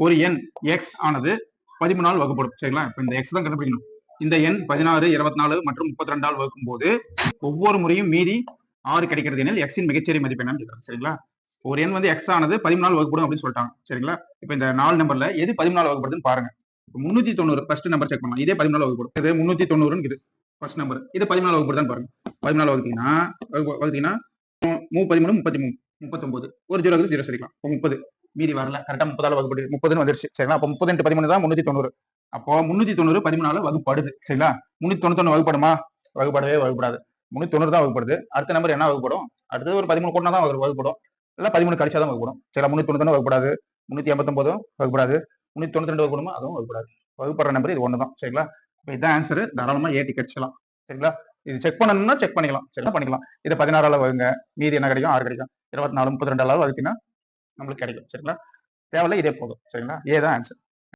ஒரு எண் எக்ஸ் ஆனது 13 வகுப்படும். சரிங்களா? இப்ப இந்த எக்ஸ் தான் கண்டுபிடிக்கணும். இந்த எண் 16, 24 மற்றும் 32 வகுக்கும் போது ஒவ்வொரு முறையும் மீதி 6 கிடைக்கிறது எனில் எக்ஸின் மிகச்சிறிய மதிப்பு என்னன்னு கேட்கறாங்க. சரிங்களா? ஒரு எண் வந்து எக்ஸ் ஆனது 14 வகுப்படும் அப்படின்னு சொல்லிட்டாங்க. சரிங்களா? இப்ப இந்த 4 நம்பர்ல எது 14 வகுப்படுதுன்னு பாருங்க. 390 ஃபர்ஸ்ட் நம்பர் செக் பண்ணலாம். இதே 14 வகுப்படும். இது 390 இது ஃபர்ஸ்ட் நம்பர். இது 14 வகுப்படுதான்னு பாருங்க. 14 வகுத்தீங்கன்னா 13, 33, 39. ஒரு 0 இருக்கு 0 சொல்லிக்கலாம். 30 மீதி வரல. கரெக்டா 30 வகுப்படு 30ன்னு வந்துருச்சு. சரிங்களா? அப்ப 30 × 13 தான் 390. அப்போ 390 14 வகுப்படுது. சரிங்களா? 391 வகுப்படுமா? வகுப்படவே வகுப்படாது. 390 தான் வகுப்படுது. அடுத்த நம்பர் என்ன வகுப்படும்? அடுத்தது ஒரு 13 கூட்டினா தான் வகுப்படும். இல்ல 13 கழிச்சா தான் வகுப்படும். சரிங்களா? 391 வகுப்படாது. 389 வகுப்படாது. 392 வகுப்படுமா? அதுவும் வகுப்படாது. வகுப்படுற நம்பர் இது ஒண்ணு தான். சரிங்களா? இப்ப இதான் ஆன்சர். தாராளமா ஏ டிக்கெட் அடிச்சிடலாம். சரிங்களா? இது செக் பண்ணணும்னா செக் பண்ணிக்கலாம். சரிங்களா? பண்ணிக்கலாம். இதை 16 வகுங்க. மீதி என்ன கிடைக்கும்? 6 கிடைக்கும். 24, 32 வகுத்தீங்கன்னா நம்மளுக்கு கிடைக்கும். சரிங்களா? தேவையில்ல இதே போதும். சரிங்களா? ஏ தான் ஆன்சர்.